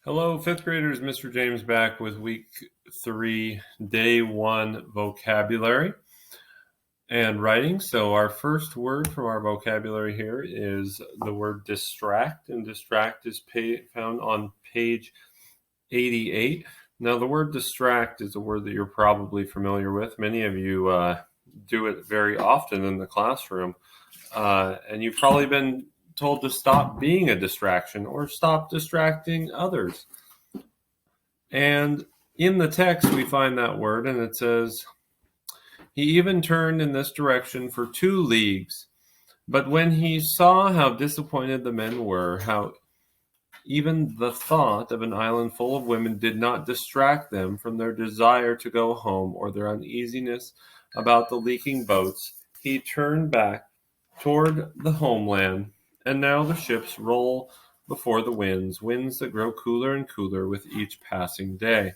Hello, fifth graders. Mr. James back with week 3, day 1 vocabulary and writing. So, our first word from our vocabulary here is the word distract, and distract is found on page 88. Now, the word distract is a word that you're probably familiar with. Many of you do it very often in the classroom, and you've probably been told to stop being a distraction or stop distracting others. And in the text, we find that word, and it says, "He even turned in this direction for 2 leagues. But when he saw how disappointed the men were, how even the thought of an island full of women did not distract them from their desire to go home or their uneasiness about the leaking boats, he turned back toward the homeland. And now the ships roll before the winds that grow cooler and cooler with each passing day."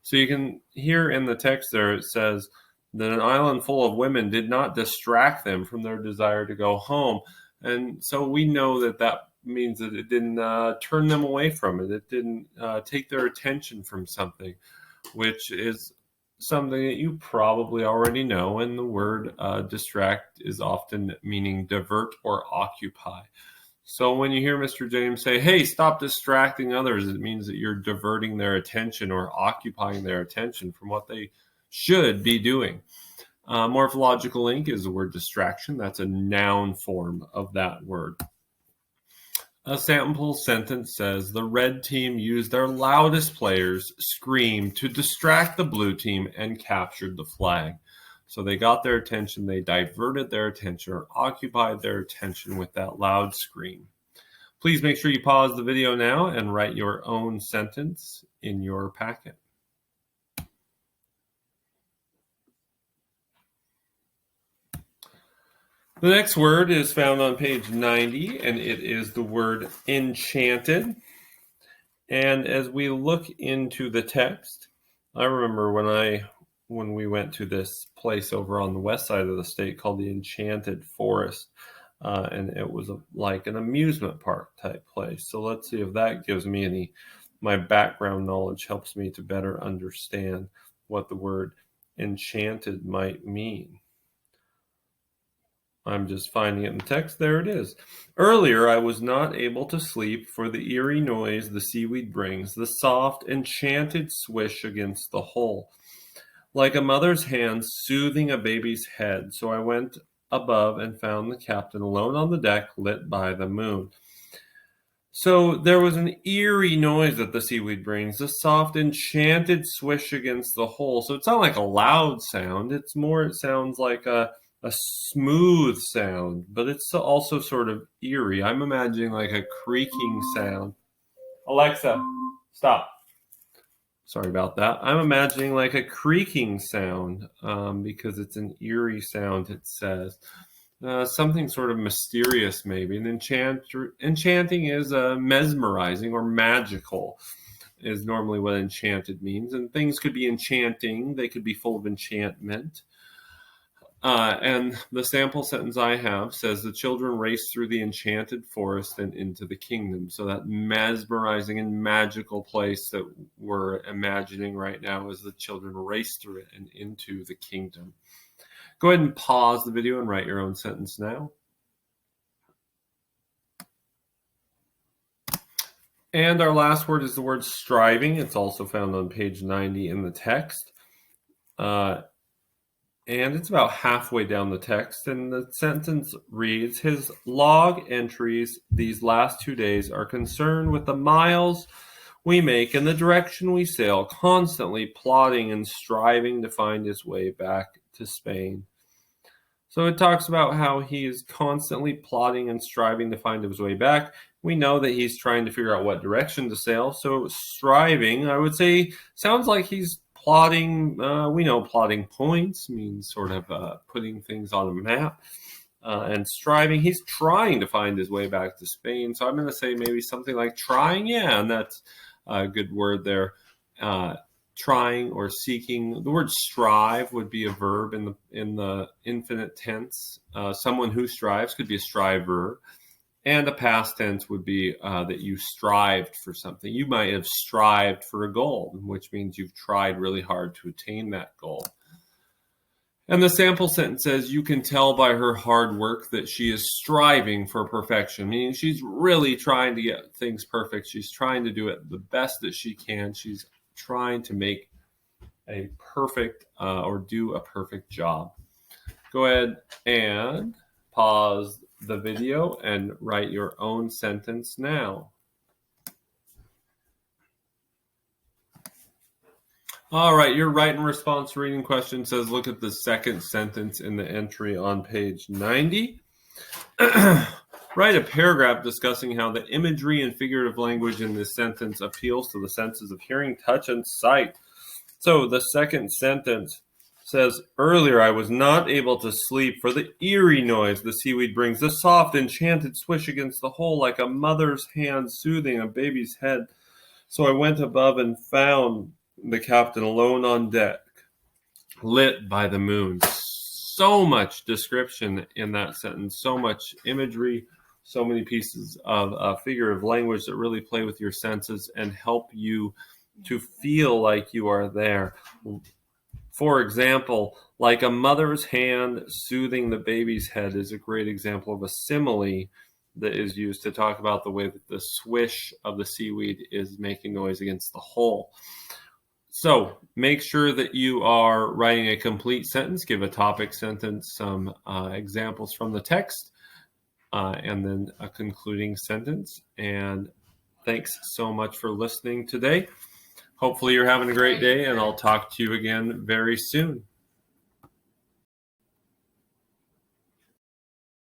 So you can hear in the text there it says that an island full of women did not distract them from their desire to go home. And so we know that that means that it didn't turn them away from it. It didn't take their attention from something, which is something that you probably already know. And the word distract is often meaning divert or occupy. So when you hear Mr. James say, "Hey, stop distracting others," it means that you're diverting their attention or occupying their attention from what they should be doing. Morphological link is the word distraction. That's a noun form of that word. A sample sentence says, "The red team used their loudest players' scream to distract the blue team and captured the flag." So they got their attention, they diverted their attention or occupied their attention with that loud scream. Please make sure you pause the video now and write your own sentence in your packet. The next word is found on page 90, and it is the word enchanted. And as we look into the text, I remember when we went to this place over on the west side of the state called the Enchanted Forest, and it was like an amusement park type place. So let's see if that gives me my background knowledge helps me to better understand what the word enchanted might mean. I'm just finding it in the text. There it is. "Earlier, I was not able to sleep for the eerie noise the seaweed brings, the soft, enchanted swish against the hull, like a mother's hand soothing a baby's head. So I went above and found the captain alone on the deck, lit by the moon." So there was an eerie noise that the seaweed brings, the soft, enchanted swish against the hull. So it's not like a loud sound. It sounds like a smooth sound, but it's also sort of eerie. I'm imagining like a creaking sound. Alexa, stop. Sorry about that. I'm imagining like a creaking sound because it's an eerie sound, it says. Something sort of mysterious, maybe. And enchanting is mesmerizing or magical, is normally what enchanted means. And things could be enchanting, they could be full of enchantment. And the sample sentence I have says, "The children raced through the enchanted forest and into the kingdom." So that mesmerizing and magical place that we're imagining right now is the children race through it and into the kingdom. Go ahead and pause the video and write your own sentence now. And our last word is the word striving. It's also found on page 90 in the text. And it's about halfway down the text, and the sentence reads, "His log entries these last 2 days are concerned with the miles we make and the direction we sail, constantly plotting and striving to find his way back to Spain." So it talks about how he is constantly plotting and striving to find his way back. We know that he's trying to figure out what direction to sail. So striving, I would say, sounds like he's plotting. We know plotting points means sort of putting things on a map. And striving, he's trying to find his way back to Spain. So I'm going to say maybe something like trying. Yeah, and that's a good word there. Trying or seeking. The word strive would be a verb in the infinite tense. Someone who strives could be a striver. And a past tense would be that you strived for something. You might have strived for a goal, which means you've tried really hard to attain that goal. And the sample sentence says, you can tell by her hard work that she is striving for perfection, meaning she's really trying to get things perfect. She's trying to do it the best that she can. She's trying to make a perfect or do a perfect job. Go ahead and pause the video and write your own sentence now. All right, your right and response reading question says, look at the second sentence in the entry on page 90. Write a paragraph discussing how the imagery and figurative language in this sentence appeals to the senses of hearing, touch, and sight. So the second sentence says, earlier I was not able to sleep for the eerie noise the seaweed brings, the soft, enchanted swish against the hull like a mother's hand soothing a baby's head. So I went above and found the captain alone on deck, lit by the moon. So much description in that sentence, so much imagery, so many pieces of figurative language that really play with your senses and help you to feel like you are there. For example, like a mother's hand soothing the baby's head is a great example of a simile that is used to talk about the way that the swish of the seaweed is making noise against the hull. So make sure that you are writing a complete sentence. Give a topic sentence, some examples from the text, and then a concluding sentence. And thanks so much for listening today. Hopefully you're having a great day, and I'll talk to you again very soon.